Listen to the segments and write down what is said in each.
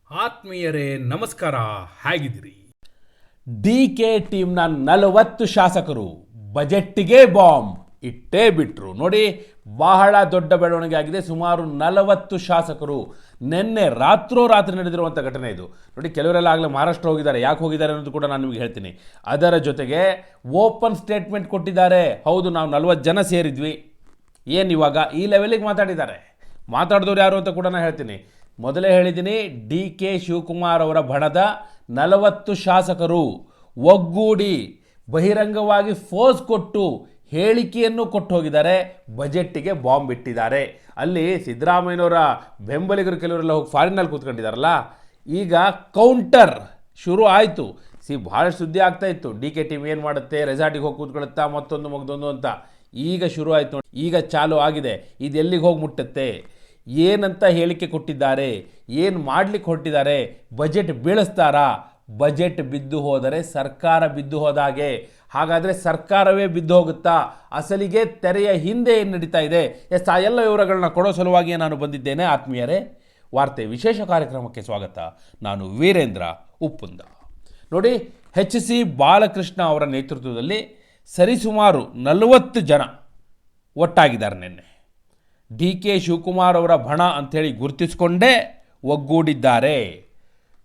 ಆತ್ಮೀಯರೇ ನಮಸ್ಕಾರ, ಹೇಗಿದ್ದೀರಿ? ಡಿ.ಕೆ ಟೀಮ್ನ 40 ಶಾಸಕರು ಬಜೆಟ್ಗೆ ಬಾಂಬ್ ಇಟ್ಟೇ ಬಿಟ್ರು. ನೋಡಿ, ಬಹಳ ದೊಡ್ಡ ಬೆಳವಣಿಗೆ ಆಗಿದೆ. ಸುಮಾರು 40 ಶಾಸಕರು ನಿನ್ನೆ ರಾತ್ರೋರಾತ್ರಿ ನಡೆದಿರುವಂಥ ಘಟನೆ ಇದು. ನೋಡಿ, ಕೆಲವರೆಲ್ಲ ಆಗಲೇ ಮಹಾರಾಷ್ಟ್ರ ಹೋಗಿದ್ದಾರೆ. ಯಾಕೆ ಹೋಗಿದ್ದಾರೆ ಅನ್ನೋದು ಕೂಡ ನಾನು ನಿಮಗೆ ಹೇಳ್ತೀನಿ. ಅದರ ಜೊತೆಗೆ ಓಪನ್ ಸ್ಟೇಟ್ಮೆಂಟ್ ಕೊಟ್ಟಿದ್ದಾರೆ. ಹೌದು, ನಾವು 40 ಜನ ಸೇರಿದ್ವಿ. ಏನು ಇವಾಗ ಈ ಲೆವೆಲಿಗೆ ಮಾತಾಡಿದ್ದಾರೆ. ಮಾತಾಡಿದವ್ರು ಯಾರು ಅಂತ ಕೂಡ ನಾನು ಹೇಳ್ತೀನಿ. ಮೊದಲೇ ಹೇಳಿದ್ದೀನಿ, ಡಿ.ಕೆ ಶಿವಕುಮಾರ್ ಅವರ ಬಣದ 40 ಶಾಸಕರು ಒಗ್ಗೂಡಿ ಬಹಿರಂಗವಾಗಿ ಫೋರ್ಸ್ ಕೊಟ್ಟು ಹೇಳಿಕೆಯನ್ನು ಕೊಟ್ಟು ಹೋಗಿದ್ದಾರೆ. ಬಜೆಟ್ಟಿಗೆ ಬಾಂಬ್ ಇಟ್ಟಿದ್ದಾರೆ. ಅಲ್ಲಿ ಸಿದ್ದರಾಮಯ್ಯನವರ ಬೆಂಬಲಿಗರು ಕೆಲವರೆಲ್ಲ ಹೋಗಿ ಫಾರಿನಲ್ಲಿ ಕೂತ್ಕೊಂಡಿದ್ದಾರಲ್ಲ, ಈಗ ಕೌಂಟರ್ ಶುರು ಆಯಿತು. ಭಾಳಷ್ಟು ಸುದ್ದಿ ಆಗ್ತಾ ಇತ್ತು. ಡಿ.ಕೆ ಟೀಮ್ ಏನು ಮಾಡುತ್ತೆ, ರೆಸಾರ್ಟಿಗೆ ಹೋಗಿ ಕೂತ್ಕೊಳ್ಳುತ್ತಾ, ಮತ್ತೊಂದು ಮಗದೊಂದು ಅಂತ. ಈಗ ಶುರು ಆಯಿತು ನೋಡಿ, ಈಗ ಚಾಲು ಆಗಿದೆ. ಇದು ಎಲ್ಲಿಗೆ ಹೋಗಿ ಮುಟ್ಟುತ್ತೆ, ಏನಂತ ಹೇಳಿಕೆ ಕೊಟ್ಟಿದ್ದಾರೆ, ಏನು ಮಾಡಲಿಕ್ಕೆ ಹೊರಟಿದ್ದಾರೆ, ಬಜೆಟ್ ಬೀಳಿಸ್ತಾರಾ? ಬಜೆಟ್ ಬಿದ್ದು ಹೋದರೆ ಸರ್ಕಾರ ಬಿದ್ದು ಹೋದಾಗೆ. ಹಾಗಾದರೆ ಸರ್ಕಾರವೇ ಬಿದ್ದು ಹೋಗುತ್ತಾ? ಅಸಲಿಗೆ ತೆರೆಯ ಹಿಂದೆ ಏನು ನಡೀತಾ ಇದೆ? ಆ ಎಲ್ಲ ವಿವರಗಳನ್ನ ಕೊಡೋ ಸಲುವಾಗಿ ನಾನು ಬಂದಿದ್ದೇನೆ. ಆತ್ಮೀಯರೇ, ವಾರ್ತೆ ವಿಶೇಷ ಕಾರ್ಯಕ್ರಮಕ್ಕೆ ಸ್ವಾಗತ. ನಾನು ವೀರೇಂದ್ರ ಉಪ್ಪುಂದ. ನೋಡಿ, HC ಬಾಲಕೃಷ್ಣ ಅವರ ನೇತೃತ್ವದಲ್ಲಿ ಸರಿಸುಮಾರು 40 ಜನ ಒಟ್ಟಾಗಿದ್ದಾರೆ. ನಿನ್ನೆ ಡಿ.ಕೆ ಶಿವಕುಮಾರ್ ಅವರ ಬಣ ಅಂಥೇಳಿ ಗುರುತಿಸಿಕೊಂಡೇ ಒಗ್ಗೂಡಿದ್ದಾರೆ.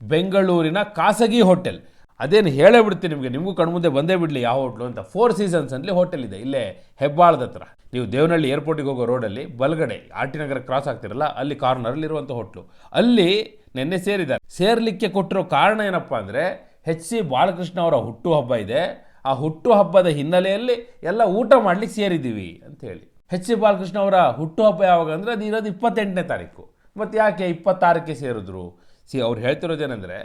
ಬೆಂಗಳೂರಿನ ಖಾಸಗಿ ಹೋಟೆಲ್, ಅದೇನು ಹೇಳೇ ಬಿಡ್ತೀನಿ ನಿಮಗೆ, ನಿಮಗೂ ಕಣ್ಮುಂದೆ ಬಂದೇ ಬಿಡಲಿ ಯಾವ ಹೋಟ್ಲು ಅಂತ. 4 ಸೀಸನ್ಸ್ ಅಲ್ಲಿ ಹೋಟೆಲ್ ಇದೆ, ಇಲ್ಲೇ ಹೆಬ್ಬಾಳದ ಹತ್ರ. ನೀವು ದೇವನಹಳ್ಳಿ ಏರ್ಪೋರ್ಟಿಗೆ ಹೋಗೋ ರೋಡಲ್ಲಿ ಬಲಗಡೆ RT ನಗರ ಕ್ರಾಸ್ ಆಗ್ತಿರಲ್ಲ, ಅಲ್ಲಿ ಕಾರ್ನರಲ್ಲಿರುವಂಥ ಹೋಟ್ಲು. ಅಲ್ಲಿ ನಿನ್ನೆ ಸೇರಿದ್ದಾರೆ. ಸೇರಲಿಕ್ಕೆ ಕೊಟ್ಟಿರೋ ಕಾರಣ ಏನಪ್ಪ ಅಂದರೆ, HC ಬಾಲಕೃಷ್ಣ ಅವರ ಹುಟ್ಟುಹಬ್ಬ ಇದೆ. ಆ ಹುಟ್ಟುಹಬ್ಬದ ಹಿನ್ನೆಲೆಯಲ್ಲಿ ಎಲ್ಲ ಊಟ ಮಾಡಲಿಕ್ಕೆ ಸೇರಿದ್ದೀವಿ ಅಂಥೇಳಿ. HC ಬಾಲಕೃಷ್ಣ ಅವರ ಹುಟ್ಟುಹಬ್ಬ ಯಾವಾಗ ಅಂದರೆ, ಅದು ಇರೋದು 28ನೇ ತಾರೀಕು. ಮತ್ತು ಯಾಕೆ 26ಕ್ಕೆ ಸೇರಿದ್ರು? ಅವ್ರು ಹೇಳ್ತಿರೋದೇನೆಂದರೆ,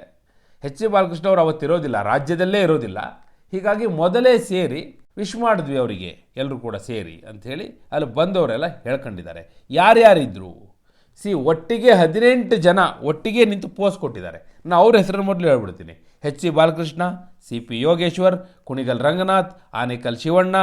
HC ಬಾಲಕೃಷ್ಣ ಅವರು ಅವತ್ತಿರೋದಿಲ್ಲ, ರಾಜ್ಯದಲ್ಲೇ ಇರೋದಿಲ್ಲ. ಹೀಗಾಗಿ ಮೊದಲೇ ಸೇರಿ ವಿಶ್ ಮಾಡಿದ್ವಿ ಅವರಿಗೆ, ಎಲ್ಲರೂ ಕೂಡ ಸೇರಿ ಅಂಥೇಳಿ ಅಲ್ಲಿ ಬಂದವರೆಲ್ಲ ಹೇಳ್ಕೊಂಡಿದ್ದಾರೆ. ಯಾರ್ಯಾರಿದ್ರು? ಒಟ್ಟಿಗೆ 18 ಜನ ಒಟ್ಟಿಗೆ ನಿಂತು ಪೋಸ್ಟ್ ಕೊಟ್ಟಿದ್ದಾರೆ. ನಾನು ಅವ್ರ ಹೆಸರನ್ನು ಮೊದಲು ಹೇಳ್ಬಿಡ್ತೀನಿ. HC Balakrishna, CP Yogeshwar, Kunigal Ranganath, Anekal Shivanna,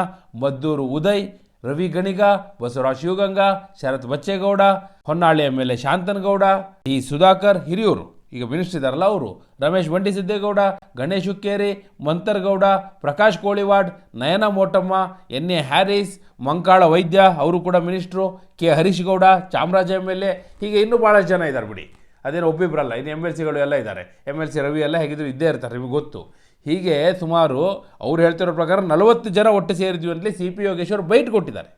Maddur Uday, Ravi Ganiga, Basavaraj Shivaganga, Sharath Bachegowda, Honnali MLA Shanthanagowda, T Sudhakar, Hiriyur ಈಗ ಮಿನಿಸ್ಟರ್ ಇದ್ದಾರಲ್ಲ ಅವರು, ರಮೇಶ್ ಬಂಡಿಸಿದ್ದೇಗೌಡ, ಗಣೇಶ್ ಹುಕ್ಕೇರಿ, ಮಂತರ್ಗೌಡ, ಪ್ರಕಾಶ್ ಕೋಳಿವಾಡ್, ನಯನ ಮೋಟಮ್ಮ, NA ಹ್ಯಾರಿಸ್, ಮಂಕಾಳ ವೈದ್ಯ ಅವರು ಕೂಡ minister, K Harish Gowda, Chamaraja MLA, ಹೀಗೆ ಇನ್ನೂ ಭಾಳಷ್ಟು ಜನ ಇದ್ದಾರೆ ಬಿಡಿ. ಅದೇನು ಒಬ್ಬಿಬ್ಬರಲ್ಲ, ಇನ್ನು MLCಗಳು ಎಲ್ಲ ಇದ್ದಾರೆ. MLC ರವಿ ಎಲ್ಲ ಹೇಗಿದ್ರು ಇದ್ದೇ ಇರ್ತಾರೆ, ನಿಮಗೆ ಗೊತ್ತು. ಹೀಗೆ ಸುಮಾರು ಅವ್ರು ಹೇಳ್ತಿರೋ ಪ್ರಕಾರ 40 ಜನ ಒಟ್ಟು ಸೇರಿದ್ವಿ ಅಂತಲೇ CP ಯೋಗೇಶ್ವರ್ ಬೈಟ್ ಕೊಟ್ಟಿದ್ದಾರೆ,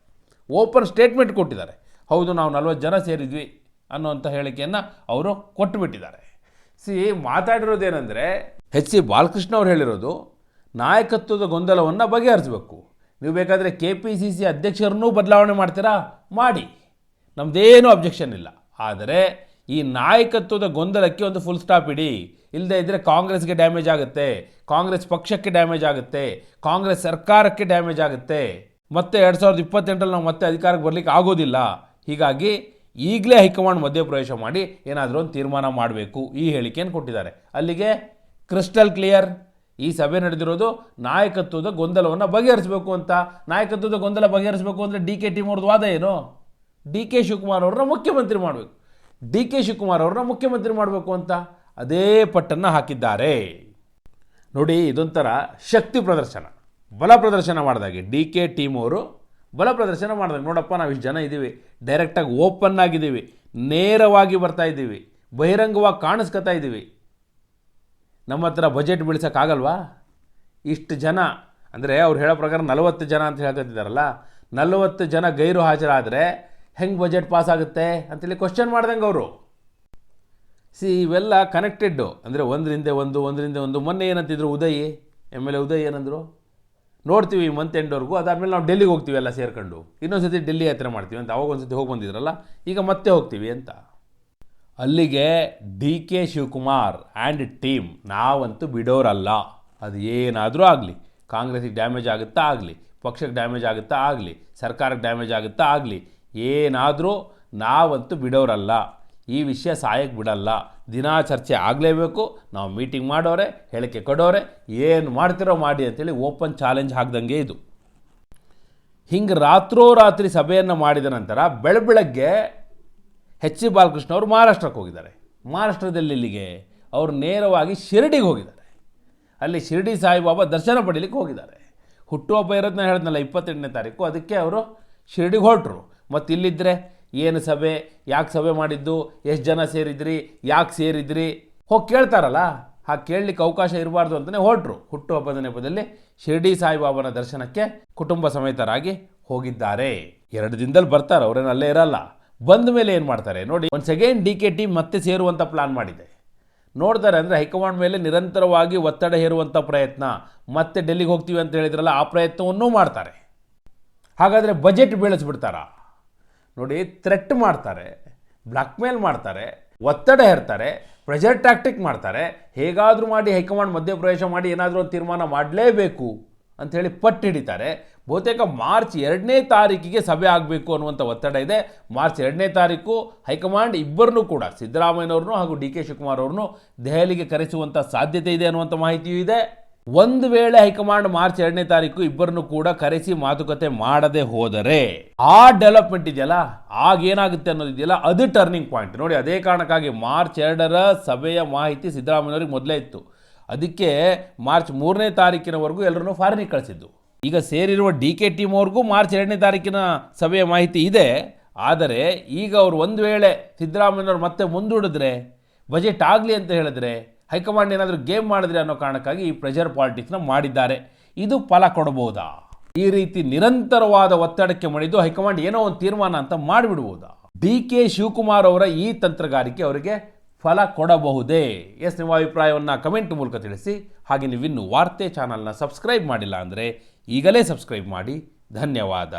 ಓಪನ್ ಸ್ಟೇಟ್ಮೆಂಟ್ ಕೊಟ್ಟಿದ್ದಾರೆ. ಹೌದು, ನಾವು 40 ಜನ ಸೇರಿದ್ವಿ ಅನ್ನೋಂಥ ಹೇಳಿಕೆಯನ್ನು ಅವರು ಕೊಟ್ಟುಬಿಟ್ಟಿದ್ದಾರೆ. ಮಾತಾಡಿರೋದೇನೆಂದರೆ, HC ಬಾಲಕೃಷ್ಣ ಅವ್ರು ಹೇಳಿರೋದು, ನಾಯಕತ್ವದ ಗೊಂದಲವನ್ನು ಬಗೆಹರಿಸಬೇಕು. ನೀವು ಬೇಕಾದರೆ KPCC ಅಧ್ಯಕ್ಷರನ್ನೂ ಬದಲಾವಣೆ ಮಾಡ್ತೀರಾ, ಮಾಡಿ, ನಮ್ಮದೇನೂ ಅಬ್ಜೆಕ್ಷನ್ ಇಲ್ಲ. ಆದರೆ ಈ ನಾಯಕತ್ವದ ಗೊಂದಲಕ್ಕೆ ಒಂದು ಫುಲ್ ಸ್ಟಾಪ್ ಇಡಿ. ಇಲ್ಲದೇ ಇದ್ದರೆ ಕಾಂಗ್ರೆಸ್ಗೆ ಡ್ಯಾಮೇಜ್ ಆಗುತ್ತೆ, ಕಾಂಗ್ರೆಸ್ ಪಕ್ಷಕ್ಕೆ ಡ್ಯಾಮೇಜ್ ಆಗುತ್ತೆ, ಕಾಂಗ್ರೆಸ್ ಸರ್ಕಾರಕ್ಕೆ ಡ್ಯಾಮೇಜ್ ಆಗುತ್ತೆ. ಮತ್ತೆ 2028ರಲ್ಲಿ ನಾವು ಮತ್ತೆ ಅಧಿಕಾರಕ್ಕೆ ಬರಲಿಕ್ಕೆ ಆಗೋದಿಲ್ಲ. ಹೀಗಾಗಿ ಈಗಲೇ ಹೈಕಮಾಂಡ್ ಮಧ್ಯಪ್ರವೇಶ ಮಾಡಿ ಏನಾದರೂ ಒಂದು ತೀರ್ಮಾನ ಮಾಡಬೇಕು, ಈ ಹೇಳಿಕೆಯನ್ನು ಕೊಟ್ಟಿದ್ದಾರೆ. ಅಲ್ಲಿಗೆ ಕ್ರಿಸ್ಟಲ್ ಕ್ಲಿಯರ್. ಈ ಸಭೆ ನಡೆದಿರೋದು ನಾಯಕತ್ವದ ಗೊಂದಲವನ್ನು ಬಗೆಹರಿಸಬೇಕು ಅಂತ. ನಾಯಕತ್ವದ ಗೊಂದಲ ಬಗೆಹರಿಸಬೇಕು ಅಂದರೆ ಡಿ.ಕೆ ಟೀಮ್ ಅವ್ರದ್ದು ವಾದ ಏನು? ಡಿ.ಕೆ ಶಿವಕುಮಾರ್ ಅವ್ರನ್ನ ಮುಖ್ಯಮಂತ್ರಿ ಮಾಡಬೇಕು, ಡಿ.ಕೆ ಶಿವಕುಮಾರ್ ಅವ್ರನ್ನ ಮುಖ್ಯಮಂತ್ರಿ ಮಾಡಬೇಕು ಅಂತ ಅದೇ ಪಟ್ಟನ್ನು ಹಾಕಿದ್ದಾರೆ. ನೋಡಿ, ಇದೊಂಥರ ಶಕ್ತಿ ಪ್ರದರ್ಶನ, ಬಲ ಪ್ರದರ್ಶನ ಮಾಡಿದಾಗೆ. ಡಿ.ಕೆ ಟೀಮ್ ಅವರು ಬಲ ಪ್ರದರ್ಶನ ಮಾಡಿದಾಗ, ನೋಡಪ್ಪ ನಾವು ಇಷ್ಟು ಜನ ಇದ್ದೀವಿ, ಡೈರೆಕ್ಟಾಗಿ ಓಪನ್ ಆಗಿದ್ದೀವಿ, ನೇರವಾಗಿ ಬರ್ತಾ ಇದ್ದೀವಿ, ಬಹಿರಂಗವಾಗಿ ಕಾಣಿಸ್ಕೊತಾ ಇದ್ದೀವಿ, ನಮ್ಮ ಹತ್ರ ಬಜೆಟ್ ಬೀಳ್ಸೋಕ್ಕಾಗಲ್ವಾ? ಇಷ್ಟು ಜನ ಅಂದರೆ ಅವ್ರು ಹೇಳೋ ಪ್ರಕಾರ 40 ಜನ ಅಂತ ಹೇಳ್ತಿದ್ದಾರಲ್ಲ, 40 ಜನ ಗೈರು ಹಾಜರಾದರೆ ಹೆಂಗೆ ಬಜೆಟ್ ಪಾಸ್ ಆಗುತ್ತೆ ಅಂತೇಳಿ ಕ್ವಶನ್ ಮಾಡ್ದಂಗೆ ಅವರು. ಇವೆಲ್ಲ ಕನೆಕ್ಟೆಡ್ಡು, ಅಂದರೆ ಒಂದರಿಂದ ಒಂದು. ಮೊನ್ನೆ ಏನಂತಿದ್ರು ಉದಯ್ MLA ಉದಯ್ ಏನಂದರು, ನೋಡ್ತೀವಿ ಈ ಮಂತ್ ಎಂಡ್ವರೆಗೂ, ಅದಾದಮೇಲೆ ನಾವು ಡೆಲ್ಲಿಗೆ ಹೋಗ್ತೀವಿ ಎಲ್ಲ ಸೇರ್ಕೊಂಡು, ಇನ್ನೊಂದು ಸತಿ ಡೆಲ್ಲಿ ಯಾತ್ರೆ ಮಾಡ್ತೀವಿ ಅಂತ. ಅವಾಗ ಒಂದು ಸತಿ ಹೋಗಿ ಬಂದಿದ್ರಲ್ಲ, ಈಗ ಮತ್ತೆ ಹೋಗ್ತೀವಿ ಅಂತ. ಅಲ್ಲಿಗೆ ಡಿ.ಕೆ ಶಿವಕುಮಾರ್ ಆ್ಯಂಡ್ ಟೀಮ್ ನಾವಂತೂ ಬಿಡೋರಲ್ಲ. ಅದು ಏನಾದರೂ ಆಗಲಿ, ಕಾಂಗ್ರೆಸ್ಸಿಗೆ ಡ್ಯಾಮೇಜ್ ಆಗುತ್ತಾ ಆಗಲಿ, ಪಕ್ಷಕ್ಕೆ ಡ್ಯಾಮೇಜ್ ಆಗುತ್ತಾ ಆಗಲಿ, ಸರ್ಕಾರಕ್ಕೆ ಡ್ಯಾಮೇಜ್ ಆಗುತ್ತಾ ಆಗಲಿ, ಏನಾದರೂ ನಾವಂತೂ ಬಿಡೋರಲ್ಲ. ಈ ವಿಷಯ ಸಾಯಕ್ಕೆ ಬಿಡಲ್ಲ. ದಿನಾ ಚರ್ಚೆ ಆಗಲೇಬೇಕು. ನಾವು ಮೀಟಿಂಗ್ ಮಾಡೋರೆ, ಹೇಳಿಕೆ ಕೊಡೋರೆ, ಏನು ಮಾಡ್ತಿರೋ ಮಾಡಿ ಅಂತೇಳಿ ಓಪನ್ ಚಾಲೆಂಜ್ ಹಾಕ್ದಂಗೆ ಇದು. ಹಿಂಗೆ ರಾತ್ರೋರಾತ್ರಿ ಸಭೆಯನ್ನು ಮಾಡಿದ ನಂತರ ಬೆಳಗ್ಗೆ HC ಬಾಲಕೃಷ್ಣ ಅವರು ಮಹಾರಾಷ್ಟ್ರಕ್ಕೆ ಹೋಗಿದ್ದಾರೆ. ಮಹಾರಾಷ್ಟ್ರದಲ್ಲಿ ಇಲ್ಲಿಗೆ ಅವರು ನೇರವಾಗಿ ಶಿರಡಿಗೆ ಹೋಗಿದ್ದಾರೆ. ಅಲ್ಲಿ ಶಿರಡಿ ಸಾಯಿಬಾಬಾ ದರ್ಶನ ಪಡೀಲಿಕ್ಕೆ ಹೋಗಿದ್ದಾರೆ. ಹುಟ್ಟುಹಬ್ಬ ಇರೋದನ್ನ ಹೇಳಿದ್ನಲ್ಲ 28ನೇ ತಾರೀಕು, ಅದಕ್ಕೆ ಅವರು ಶಿರಡಿಗೆ ಹೊರಟರು. ಮತ್ತು ಇಲ್ಲಿದ್ದರೆ ಏನು ಸಭೆ, ಯಾಕೆ ಸಭೆ ಮಾಡಿದ್ದು, ಎಷ್ಟು ಜನ ಸೇರಿದ್ರಿ, ಯಾಕೆ ಸೇರಿದ್ರಿ ಹೋಗಿ ಕೇಳ್ತಾರಲ್ಲ, ಹಾಗೆ ಕೇಳಲಿಕ್ಕೆ ಅವಕಾಶ ಇರಬಾರ್ದು ಅಂತಲೇ ಹೊರಟರು. ಹುಟ್ಟುಹಬ್ಬದ ನೆಪದಲ್ಲಿ ಶಿರಡಿ ಸಾಯಿಬಾಬಾನ ದರ್ಶನಕ್ಕೆ ಕುಟುಂಬ ಸಮೇತರಾಗಿ ಹೋಗಿದ್ದಾರೆ. 2 ದಿನದಲ್ಲಿ ಬರ್ತಾರೆ, ಅವರೇನು ಅಲ್ಲೇ ಇರಲ್ಲ. ಬಂದ ಮೇಲೆ ಏನು ಮಾಡ್ತಾರೆ ನೋಡಿ. ಒಂದು ಸೆಕೆಂಡ್ DK ಟೀಮ್ ಮತ್ತೆ ಸೇರುವಂಥ ಪ್ಲಾನ್ ಮಾಡಿದೆ. ನೋಡ್ತಾರೆ ಅಂದರೆ ಹೈಕಮಾಂಡ್ ಮೇಲೆ ನಿರಂತರವಾಗಿ ಒತ್ತಡ ಹೇರುವಂಥ ಪ್ರಯತ್ನ, ಮತ್ತೆ ಡೆಲ್ಲಿಗೆ ಹೋಗ್ತೀವಿ ಅಂತ ಹೇಳಿದ್ರಲ್ಲ ಆ ಪ್ರಯತ್ನವನ್ನೂ ಮಾಡ್ತಾರೆ. ಹಾಗಾದರೆ ಬಜೆಟ್ ಬೀಳಿಸ್ಬಿಡ್ತಾರಾ ನೋಡಿ. ಥ್ರೆಟ್ ಮಾಡ್ತಾರೆ, ಬ್ಲ್ಯಾಕ್ ಮೇಲ್ ಮಾಡ್ತಾರೆ, ಒತ್ತಡ ಹೇರ್ತಾರೆ, ಪ್ರೆಷರ್ ಟ್ಯಾಕ್ಟಿಕ್ ಮಾಡ್ತಾರೆ. ಹೇಗಾದರೂ ಮಾಡಿ ಹೈಕಮಾಂಡ್ ಮಧ್ಯಪ್ರವೇಶ ಮಾಡಿ ಏನಾದರೂ ಒಂದು ತೀರ್ಮಾನ ಮಾಡಲೇಬೇಕು ಅಂಥೇಳಿ ಪಟ್ಟು ಹಿಡಿತಾರೆ. ಬಹುತೇಕ ಮಾರ್ಚ್ 2ನೇ ತಾರೀಕಿಗೆ ಸಭೆ ಆಗಬೇಕು ಅನ್ನುವಂಥ ಒತ್ತಡ ಇದೆ. ಮಾರ್ಚ್ 2ನೇ ತಾರೀಕು ಹೈಕಮಾಂಡ್ ಇಬ್ಬರನ್ನೂ ಕೂಡ, ಸಿದ್ದರಾಮಯ್ಯನವ್ರನ್ನೂ ಹಾಗೂ DK ಶಿವಕುಮಾರ್ ಅವ್ರನ್ನೂ ದೆಹಲಿಗೆ ಕರೆಸುವಂಥ ಸಾಧ್ಯತೆ ಇದೆ ಅನ್ನುವಂಥ ಮಾಹಿತಿಯೂ ಇದೆ. ಒಂದು ವೇಳೆ ಹೈಕಮಾಂಡ್ ಮಾರ್ಚ್ 2ನೇ ತಾರೀಕು ಇಬ್ಬರನ್ನು ಕೂಡ ಕರೆಸಿ ಮಾತುಕತೆ ಮಾಡದೆ ಹೋದರೆ ಆ ಡೆವಲಪ್ಮೆಂಟ್ ಇದೆಯಲ್ಲ, ಆಗೇನಾಗುತ್ತೆ ಅನ್ನೋದಿದೆಯಲ್ಲ, ಅದು ಟರ್ನಿಂಗ್ ಪಾಯಿಂಟ್ ನೋಡಿ. ಅದೇ ಕಾರಣಕ್ಕಾಗಿ ಮಾರ್ಚ್ 2ರ ಸಭೆಯ ಮಾಹಿತಿ ಸಿದ್ದರಾಮಯ್ಯವ್ರಿಗೆ ಮೊದಲೇ ಇತ್ತು. ಅದಕ್ಕೆ ಮಾರ್ಚ್ 3ನೇ ತಾರೀಕಿನವರೆಗೂ ಎಲ್ಲರನ್ನೂ ಫಾರಿನಿಗೆ ಕಳಿಸಿದ್ದು. ಈಗ ಸೇರಿರುವ DK ಟೀಮ್ ಅವ್ರಿಗೂ ಮಾರ್ಚ್ 2ನೇ ತಾರೀಕಿನ ಸಭೆಯ ಮಾಹಿತಿ ಇದೆ. ಆದರೆ ಈಗ ಅವರು ಒಂದು ವೇಳೆ ಸಿದ್ದರಾಮಯ್ಯನವ್ರು ಮತ್ತೆ ಮುಂದೂಡಿದ್ರೆ, ಬಜೆಟ್ ಆಗಲಿ ಅಂತ ಹೇಳಿದ್ರೆ, ಹೈಕಮಾಂಡ್ ಏನಾದರೂ ಗೇಮ್ ಮಾಡಿದ್ರೆ ಅನ್ನೋ ಕಾರಣಕ್ಕಾಗಿ ಈ ಪ್ರೆಷರ್ ಪಾಲಿಟಿಕ್ಸ್ನ ಮಾಡಿದ್ದಾರೆ. ಇದು ಫಲ ಕೊಡಬಹುದಾ? ಈ ರೀತಿ ನಿರಂತರವಾದ ಒತ್ತಡಕ್ಕೆ ಮಣಿದು ಹೈಕಮಾಂಡ್ ಏನೋ ಒಂದು ತೀರ್ಮಾನ ಅಂತ ಮಾಡಿಬಿಡ್ಬೋದಾ? DK ಶಿವಕುಮಾರ್ ಅವರ ಈ ತಂತ್ರಗಾರಿಕೆ ಅವರಿಗೆ ಫಲ ಕೊಡಬಹುದೇ? ನಿಮ್ಮ ಅಭಿಪ್ರಾಯವನ್ನು ಕಮೆಂಟ್ ಮೂಲಕ ತಿಳಿಸಿ. ಹಾಗೆ ನೀವಿನ್ನು ವಾರ್ತೆ ಚಾನಲ್ನ ಸಬ್ಸ್ಕ್ರೈಬ್ ಮಾಡಿಲ್ಲ ಅಂದರೆ ಈಗಲೇ ಸಬ್ಸ್ಕ್ರೈಬ್ ಮಾಡಿ. ಧನ್ಯವಾದ.